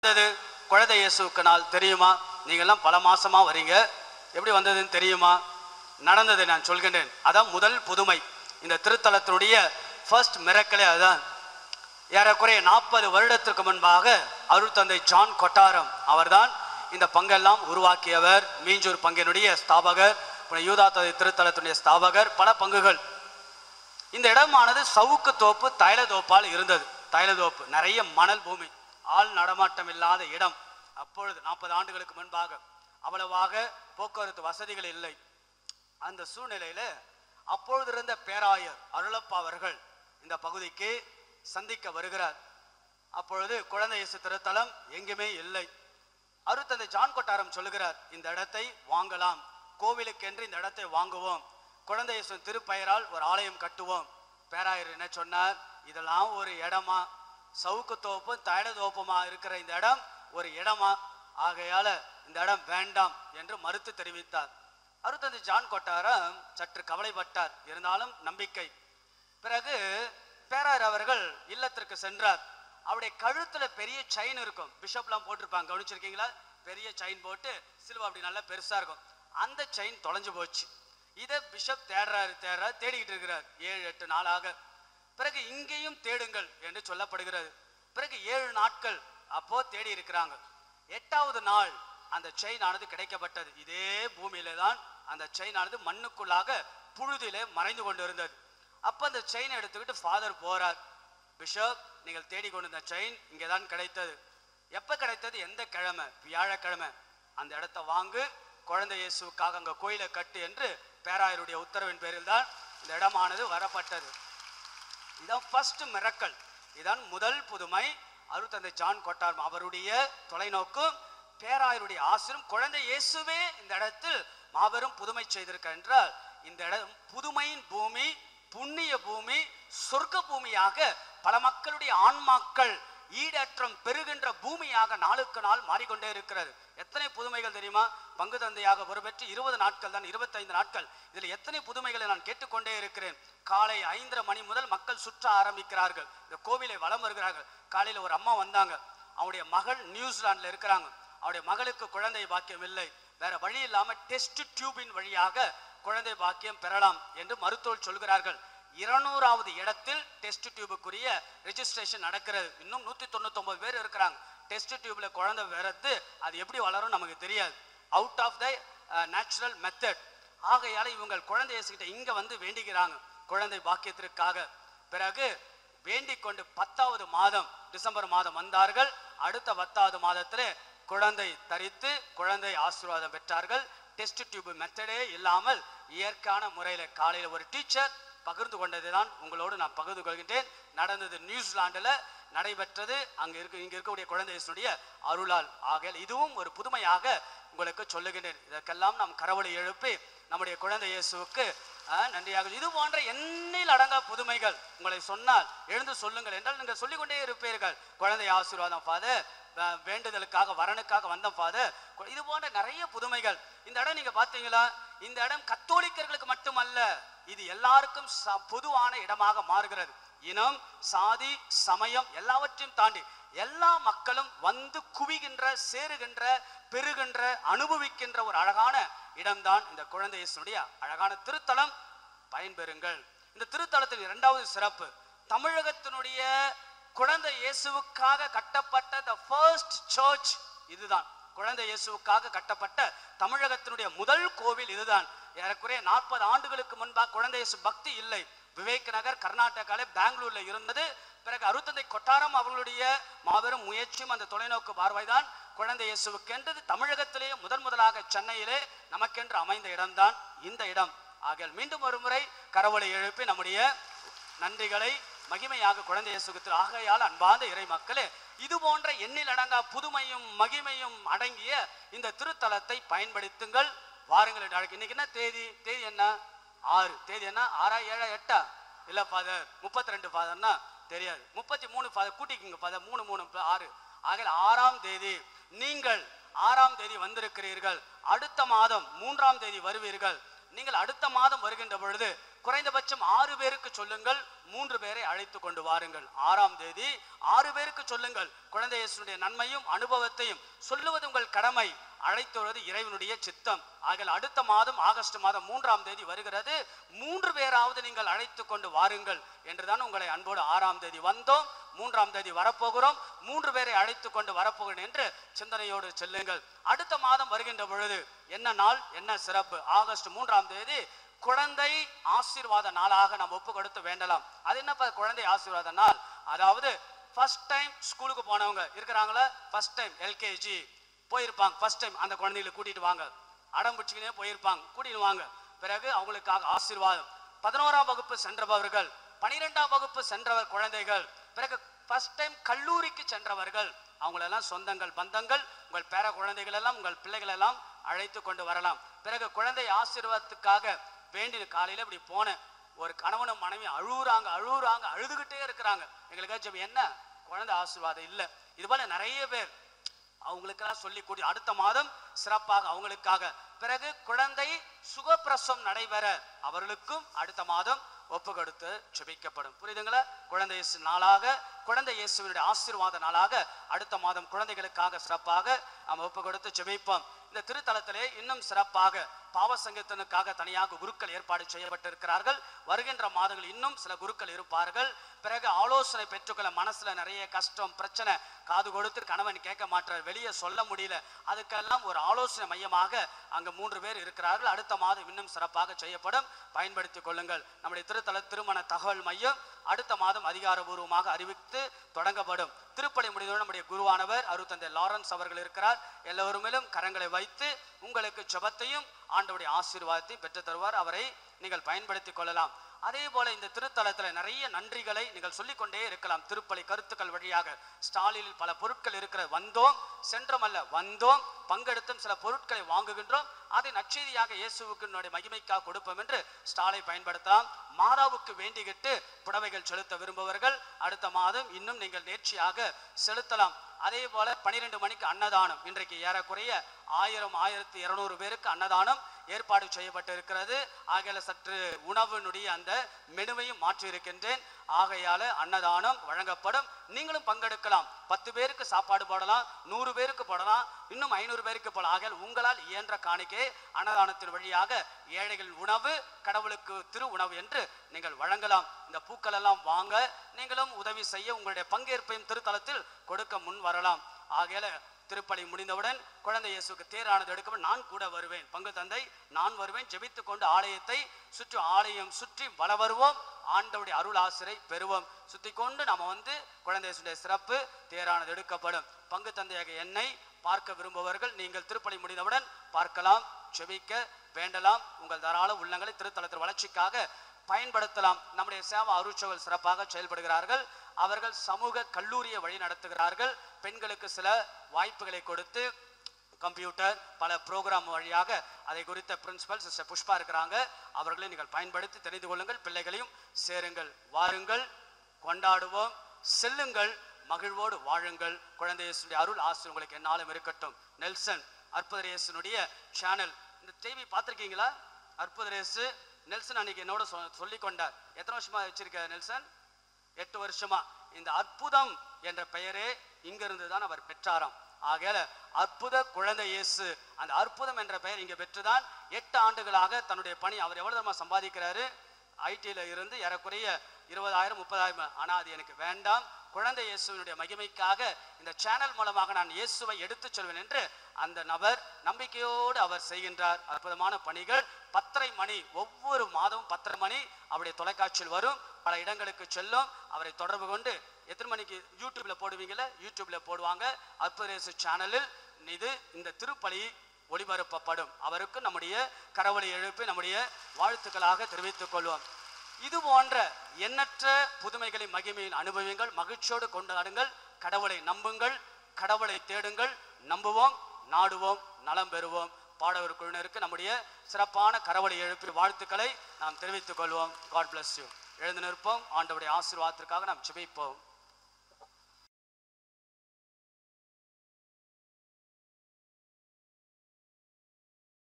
குழந்தை இயேசுவுக்கு நாள் தெரியுமா? நீங்கள்லாம் பல மாசமா வரீங்க. எப்படி வந்ததுன்னு தெரியுமா? நடந்ததை நான் சொல்கின்றேன். அதான் முதல் புதுமை. இந்த திருத்தலத்தினுடைய ஃபர்ஸ்ட் மிரக்கலே அதுதான். ஏறக்குறைய 40 வருடத்திற்கு முன்பாக அருட்தந்தை ஜான் கொட்டாரம் அவர்தான் இந்த பங்கெல்லாம் உருவாக்கியவர். மீஞ்சூர் பங்கினுடைய ஸ்தாபகர், யூதாத்ததை திருத்தலத்தினுடைய ஸ்தாபகர், பல பங்குகள். இந்த இடமானது சவுக்கு தோப்பு தைலதோப்பால் இருந்தது. தைலதோப்பு நிறைய மணல் பூமி, ஆள் நடமாட்டம் இல்லாத இடம். அப்பொழுது 40 ஆண்டுகளுக்கு முன்பாக அவ்வளவாக போக்குவரத்து வசதிகள் இல்லை. அந்த சூழ்நிலையில அப்பொழுது இருந்த பேராயர் அருளப்பா அவர்கள் இந்த பகுதிக்கு சந்திக்க வருகிறார். அப்பொழுது குழந்தை இயேசு திருத்தலம் எங்குமே இல்லை. அருட்தந்தை ஜான் கொட்டாரம் சொல்லுகிறார், இந்த இடத்தை வாங்கலாம், கோவிலுக்கென்று இந்த இடத்தை வாங்குவோம், குழந்தை இயேசு திருப்பெயரால் ஒரு ஆலயம் கட்டுவோம். பேராயர் என்ன சொன்னார், இதெல்லாம் ஒரு இடமா? சவுக்கு தோப்பு தைலதோப்புமா இருக்கிற இந்த இடம் ஒரு இடமா? ஆகையால இந்த இடம் வேண்டாம் என்று மறுத்து தெரிவித்தார். அருட்தந்தை ஜான் கொட்டாரம் சற்று கவலைப்பட்டார், இருந்தாலும் நம்பிக்கை. பிறகு பேராயர் அவர்கள் இல்லத்திற்கு சென்றார். அவருடைய கழுத்துல பெரிய செயின் இருக்கும், பிஷப்லாம் போட்டிருப்பாங்க, கவனிச்சிருக்கீங்களா? பெரிய செயின் போட்டு சிலுவை அப்படி நல்லா பெருசா இருக்கும். அந்த செயின் தொலைஞ்சு போச்சு. இதை பிஷப் தேடிக்கிட்டு இருக்கிறார் 7-8 நாளாக. பிறகு இங்கேயும் தேடுங்கள் என்று சொல்லப்படுகிறது. பிறகு 7 நாட்கள் அப்போ தேடி இருக்கிறாங்க. 8வது நாள் அந்த செயின் ஆனது கிடைக்கப்பட்டது. இதே பூமியில தான் அந்த செயின் ஆனது மண்ணுக்குள்ளாக புழுதியிலே மறைந்து கொண்டு இருந்தது. அப்ப அந்த செயினை எடுத்துக்கிட்டு ஃபாதர் போறார். பிஷப், நீங்கள் தேடிக்கொண்டிருந்த செயின் இங்கேதான் கிடைத்தது. எப்ப கிடைத்தது? எந்த கிழமை? வியாழக்கிழமை. அந்த இடத்தை வாங்கு, குழந்தை இயேசுக்காக அங்க கோயிலை கட்டு என்று பேராயருடைய உத்தரவின் பேரில் தான் இந்த இடமானது வரப்பட்டது. இதான் ஃபர்ஸ்ட் மிரக்கல். இதான் முதல் புதுமை. அருட்தந்தை ஜான் கொட்டாரம் அவருடைய தொலைநோக்கு, பேராயருடைய ஆசிரும், குழந்தை இயேசுவே இந்த இடத்தில் மாபெரும் புதுமை செய்திருக்க என்றால், இந்த இடம் புதுமையின் பூமி, புண்ணிய பூமி, சொர்க்க பூமியாக பல மக்களுடைய ஆன்மாக்கள் ஈடேற்றம் பெறுகின்ற பூமியாக நாளுக்கு நாள் மாறிக்கொண்டே இருக்கிறது. எத்தனை புதுமைகள் தெரியுமா? பங்கு தந்தையாக பொறுப்பேற்று 20 நாட்கள் தான், 25 நாட்கள். இதில் எத்தனை புதுமைகளை நான் கேட்டுக்கொண்டே இருக்கிறேன். காலை 5:30 மணி முதல் மக்கள் சுற்ற ஆரம்பிக்கிறார்கள், இந்த கோவிலை வலம் வருகிறார்கள். காலையில் ஒரு அம்மா வந்தாங்க, அவருடைய மகள் நியூசிலாந்துல இருக்கிறாங்க. அவருடைய மகளுக்கு குழந்தை பாக்கியம் இல்லை, வேற வழி இல்லாம டெஸ்ட் டியூபின் வழியாக குழந்தை பாக்கியம் பெறலாம் என்று மருத்துவர் சொல்கிறார்கள். 200வது இடத்தில் டெஸ்ட் டியூபுக்குரிய ரெஜிஸ்ட்ரேஷன் நடக்கிறது. இன்னும் 199 பேர் இருக்கிறாங்க. டெஸ்ட் டியூப்ல குழந்தை வரது அது எப்படி வளரும் நமக்கு தெரியாது, out of the natural method. ஆகையால இவங்க குழந்தை இயேசுகிட்ட இங்க வந்து வேண்டிக்கிறாங்க குழந்தை பாக்கியத்திற்காக. பிறகு வேண்டிக் கொண்டு 10வது மாதம் டிசம்பர் மாதம் வந்தார்கள். அடுத்த 10வது மாதத்திலே குழந்தை தரித்து குழந்தை ஆசீர்வாதம் பெற்றார்கள். டெஸ்ட் டியூப் மெத்தடே இல்லாமல் இயற்கையான முறையில காலையில் ஒரு டீச்சர் பகிர்ந்து கொண்டதை தான் உங்களோடு நான் பகிர்ந்து கொள்கின்றேன். நடந்தது நியூசிலாந்துல நடைபெற்றது. இங்க இருக்கக்கூடிய குழந்தை இயேசுடைய அருளால். ஆகையால் இதுவும் ஒரு புதுமையாக உங்களுக்கு சொல்லுகின்றேன். இதற்கெல்லாம் நாம் கரவொலி எழுப்பி நம்முடைய குழந்தை இயேசுவுக்கு நன்றியாக. இது போன்ற எண்ணில் அடங்கா புதுமைகள் உங்களை சொன்னால் எழுந்து சொல்லுங்கள் என்றால் நீங்கள் சொல்லிக்கொண்டே இருப்பீர்கள். குழந்தை ஆசீர்வாதம் ஃபாதர், வேண்டுதலுக்காக வரனுக்காக வந்த ஃபாதர், இது போன்ற நிறைய புதுமைகள். இந்த இடம் நீங்க பாத்தீங்களா? இந்த இடம் கத்தோலிக்கர்களுக்கு மட்டுமல்ல, இது எல்லாருக்கும் பொதுவான இடமாக மாறுகிறது. இனம், சாதி, சமயம் எல்லாவற்றையும் தாண்டி எல்லா மக்களும் வந்து குவிகின்ற, சேருகின்ற, பெறுகின்ற, அனுபவிக்கின்ற ஒரு அழகான இடம்தான் இந்த குழந்தை இயேசுடைய அழகான திருத்தலம். பயன்பெறுங்கள். இந்த திருத்தலத்தின் 2வது சிறப்பு, தமிழகத்தினுடைய குழந்தை இயேசுவுக்காக கட்டப்பட்ட the first church இதுதான். குழந்தை இயேசுவுக்காக கட்டப்பட்ட தமிழகத்தினுடைய முதல் கோவில் இதுதான். ஏறக்குறைய 40 ஆண்டுகளுக்கு முன்பாக குழந்தை இயேசு பக்தி இல்லை. விவேக் நகர் கர்நாடகால பெங்களூர்ல இருந்தது. பிறகு அருட்தந்தை கொட்டாரம் அவர்களுடைய மாபெரும் முயற்சியும் அந்த தொலைநோக்கு பார்வைதான் குழந்தை இயேசுவுக்கென்று தமிழகத்திலேயே முதலாக சென்னையிலே நமக்கென்று அமைந்த இடம்தான் இந்த இடம். ஆகையால் மீண்டும் ஒரு முறை கரவொலி எழுப்பி நம்முடைய நன்றிகளை மகிமையாக குழந்தை இயேசுக்கு. ஆகையால் அன்பார்ந்த இறை மக்களே, இது போன்ற எண்ணில் அடங்கா புதுமையும் மகிமையும் அடங்கிய இந்த திருத்தலத்தை பயன்படுத்துங்கள். வாருங்கள். இன்னைக்கு என்ன தேதி? தேதி என்ன? 6. தேதி என்ன? 6, 7, 8 இல்ல ஃபாதர் 32 ஃபாதர்னா தெரியாது. 33 ஃபாதர் கூட்டிக்குங்க ஃபாதர். 3, 3, 6. ஆகையால் 6ஆம் தேதி நீங்கள் 6ஆம் தேதி வந்திருக்கிறீர்கள். அடுத்த மாதம் 3ஆம் தேதி வருவீர்கள். நீங்கள் அடுத்த மாதம் வருகின்ற பொழுது குறைந்தபட்சம் 6 பேருக்கு சொல்லுங்கள், 3 பேரை அழைத்து கொண்டு வாருங்கள். 6ஆம் தேதி 6 பேருக்கு சொல்லுங்கள். குழந்தை இயேசுனுடைய நன்மையும் அனுபவத்தையும் சொல்லுவது உங்கள் கடமை, அழைத்து வருவது இறைவனுடைய சித்தம். ஆகிய அடுத்த மாதம் ஆகஸ்ட் மாதம் 3ஆம் தேதி வருகிறது. 3 பேராவது நீங்கள் அழைத்து கொண்டு வாருங்கள் என்றுதான் உங்களை அன்போடு 6ஆம் தேதி வந்தோம், 3ஆம் தேதி வரப்போகிறோம், 3 பேரை அழைத்து கொண்டு வரப்போகிறேன் என்று சிந்தனையோடு செல்லுங்கள். அடுத்த மாதம் வருகின்ற பொழுது என்ன நாள், என்ன சிறப்பு? ஆகஸ்ட் 3ஆம் தேதி குழந்தை ஆசீர்வாத நாளாக நாம் ஒப்பு கொடுத்து வேண்டலாம். அது என்னப்பா குழந்தை ஆசீர்வாத நாள்? அதாவது ஃபர்ஸ்ட் டைம் ஸ்கூலுக்கு போனவங்க இருக்கிறாங்களா, ஃபர்ஸ்ட் டைம் எல்கேஜி போயிருப்பாங்க, ஃபர்ஸ்ட் டைம் அந்த குழந்தைகளை கூட்டிட்டு வாங்க. அடம் பிடிச்சிக்கினே போயிருப்பாங்க, கூட்டிட்டு வாங்க. பிறகு அவங்களுக்காக ஆசீர்வாதம். 11ஆம் வகுப்பு சென்றவர்கள், 12ஆம் வகுப்பு சென்றவர் குழந்தைகள், பிறகு ஃபர்ஸ்ட் டைம் கல்லூரிக்கு சென்றவர்கள், அவங்களெல்லாம் சொந்தங்கள் பந்தங்கள் உங்கள் பேர குழந்தைகள் எல்லாம் உங்கள் பிள்ளைகள் எல்லாம் அழைத்து கொண்டு வரலாம். பிறகு குழந்தை ஆசீர்வாதத்துக்காக வேண்டிய காலையில இப்படி போன ஒரு கணவனும் மனைவி அழுகுறாங்க, அழுதுகிட்டே இருக்கிறாங்க. எங்களுக்காச்சும் என்ன குழந்தை ஆசீர்வாதம் இல்லை. இது போல நிறைய பேர் அவங்களுக்கெல்லாம் சொல்லி கூடி அடுத்த மாதம் சிறப்பாக அவங்களுக்காக. பிறகு குழந்தை சுகப்பிரசவம் நடைபெற அவர்களுக்கும் அடுத்த மாதம் ஒப்பு கொடுத்து ஜெபிக்கப்படும். புரியுதுங்களா? குழந்தை இயேசு நாளாக, குழந்தை இயேசுவினுடைய ஆசீர்வாத நாளாக அடுத்த மாதம் குழந்தைகளுக்காக சிறப்பாக நாம் ஒப்பு கொடுத்து ஜெபிப்போம். இந்த திருத்தலத்திலே இன்னும் சிறப்பாக பாவ சங்கீதனுக்காக தனியாக குருக்கள் ஏற்பாடு செய்யப்பட்டிருக்கிறார்கள். வருகின்ற மாதங்கள் இன்னும் சில குருக்கள் இருப்பார்கள். பிறகு ஆலோசனை பெற்றுக்கொள்ள, மனசுல நிறைய கஷ்டம் பிரச்சனை, காது கொடுத்து கணவன் கேட்க மாட்டார், வெளியே சொல்ல முடியல, அதுக்கெல்லாம் ஒரு ஆலோசனை மையமாக அங்கு 3 பேர் இருக்கிறார்கள். அடுத்த மாதம் இன்னும் சிறப்பாக செய்யப்படும், பயன்படுத்திக் கொள்ளுங்கள். நம்முடைய திருத்தல திருமண தகவல் மையம் அடுத்த மாதம் அதிகாரபூர்வமாக அறிவித்து தொடங்கப்படும். திருப்பலி முடிந்தவுடன் நம்முடைய குருவானவர் அருட்தந்தை லாரன்ஸ் அவர்கள் இருக்கிறார். எல்லோருமிலும் கரங்களை வைத்து உங்களுக்கு ஜெபத்தையும் ஆண்டவருடைய ஆசீர்வாதத்தையும் பெற்று தருவார். அவரை நீங்கள் பயன்படுத்திக் கொள்ளலாம். அதே போல இந்த திருத்தலத்தில் நிறைய நன்றிகளை நீங்கள் சொல்லிக்கொண்டே இருக்கலாம். திருப்பலி கருத்துக்கள் வழியாக ஸ்டாலில் பல பொருட்கள் இருக்கிற, வந்தோம் சென்றமல்ல, வந்தோம் பங்கெடுத்தும் சில பொருட்களை வாங்குகின்றோம், அதை நற்செய்தியாக இயேசுவுக்கு மகிமைக்காக கொடுப்போம் என்று ஸ்டாலை பயன்படுத்தலாம். மாதாவுக்கு வேண்டிக்கிட்டு புடவைகள் செலுத்த விரும்புபவர்கள் அடுத்த மாதம் இன்னும் நீங்கள் நேர்ச்சியாக செலுத்தலாம். அதே போல 12 மணிக்கு அன்னதானம். இன்றைக்கு ஏறக்குறைய 1000-1200 பேருக்கு அன்னதானம் ஏற்பாடு செய்யப்பட்டு இருக்கிறது. ஆகையால சற்று உணவினுடைய அந்த மெனுவையும் மாற்றி இருக்கின்றேன். ஆகையால அன்னதானம் வழங்கப்படும், நீங்களும் பங்கெடுக்கலாம். 10 பேருக்கு சாப்பாடு போடலாம், 100 பேருக்கு போடலாம், இன்னும் 500 பேருக்கு போடலாம். ஆகையால் உங்களால் இயன்ற காணிக்கை அன்னதானத்தின் வழியாக ஏழைகளின் உணவு கடவுளுக்கு திரு உணவு என்று நீங்கள் வழங்கலாம். இந்த பூக்கள் எல்லாம் வாங்க நீங்களும் உதவி செய்ய உங்களுடைய பங்கேற்பையும் திருத்தலத்தில் கொடுக்க முன் வரலாம். ஆகையால திருப்பலி முடிந்தவுடன் குழந்தை இயேசுக்கு தேரானது எடுக்க நான் கூட வருவேன், பங்கு தந்தை நான் வருவேன், ஜெபித்து கொண்டு ஆலயத்தை சுற்றி ஆலயம் சுற்றி வல வருவோம், ஆண்டவருடைய அருள் ஆசிரை பெறுவோம். சுத்தி கொண்டு நாம குழந்தை இயேசுடைய சிறப்பு தேரானது எடுக்கப்படும். பங்கு தந்தையாக என்னை பார்க்க விரும்புபவர்கள் நீங்கள் திருப்பலி முடிந்தவுடன் பார்க்கலாம், ஜெபிக்க வேண்டலாம். உங்கள் தாராள உள்ளங்களை திருத்தலத்தின் வளர்ச்சிக்காக பயன்படுத்தலாம். நம்முடைய சேவா அருட்சகர்கள் சிறப்பாக செயல்படுகிறார்கள். அவர்கள் சமூக கல்லூரியை வழி நடத்துகிறார்கள். பெண்களுக்கு சில வாய்ப்புகளை கொடுத்து கம்ப்யூட்டர் பல ப்ரோக்ராம் வழியாக அதை குறித்த பிரின்சிபல் சிஸ்டர் புஷ்பா இருக்கிறாங்க. அவர்களை நீங்கள் பயன்படுத்தி தெரிந்து கொள்ளுங்கள். பிள்ளைகளையும் சேருங்கள். வாருங்கள், கொண்டாடுவோம், செல்லுங்கள், மகிழ்வோடு வாழுங்கள். குழந்தை இயேசுடைய அருள் ஆசீர் உங்களுக்கு என்னாலும் இருக்கட்டும். நெல்சன் அற்புதர் இயேசுனுடைய சேனல், இந்த டிவி பார்த்துருக்கீங்களா? அற்புதர் இயேசு நெல்சன் அன்னைக்கு என்னோட சொல்லி கொண்டார். எத்தனை வருஷமா வச்சிருக்க நெல்சன்? 8 வருஷமா. இந்த அற்புதம் என்ற பெயரே இங்கிருந்து தான் அவர் பெற்றாராம். ஆகையால அற்புத குழந்தை இயேசு, அந்த அற்புதம் என்ற பெயர் இங்க பெற்றுதான் 8 ஆண்டுகளாக தன்னுடைய பணி. அவர் எவ்வளவு சம்பாதிக்கிறாரு? ஐடியில இருந்து ஏறக்குறைய 20,000-30,000. ஆனா அது எனக்கு வேண்டாம், குழந்தை இயேசுவினுடைய மகிமைக்காக இந்த சேனல் மூலமாக நான் இயேசுவை எடுத்துச் செல்வேன் என்று அந்த நபர் நம்பிக்கையோடு அவர் செய்கின்றார். அற்புதமான பணிகள். 10:30 மணி, ஒவ்வொரு மாதமும் 10:30 மணி அவருடைய தொலைக்காட்சியில் வரும், பல இடங்களுக்கு செல்லும். அவரை தொடர்பு கொண்டு எத்தனை மணிக்கு யூடியூப்ல போடுவீங்களா? யூடியூப்ல போடுவாங்க. அற்புத இயேசு சேனலில் இந்த திருப்பலி ஒளிபரப்பப்படும். அவருக்கு நம்முடைய கரவொலி எழுப்பி நம்முடைய வாழ்த்துக்களாக தெரிவித்துக் கொள்வோம். இது போன்ற எண்ணற்ற புதுமைகளை மகிமையில் அனுபவியுங்கள், மகிழ்ச்சியோடு கொண்டாடுங்கள். கடவுளை நம்புங்கள், கடவுளை தேடுங்கள். நம்புவோம், நாடுவோம், நலம் பெறுவோம். பாடவர் குழுவினருக்கு நம்முடைய சிறப்பான கரவொலி எழுப்பி வாழ்த்துக்களை நாம் தெரிவித்துக் கொள்வோம். God bless you. எழுந்து நிற்போம். ஆண்டவருடைய ஆசீர்வாதத்திற்காக நாம் ஜெபிப்போம்.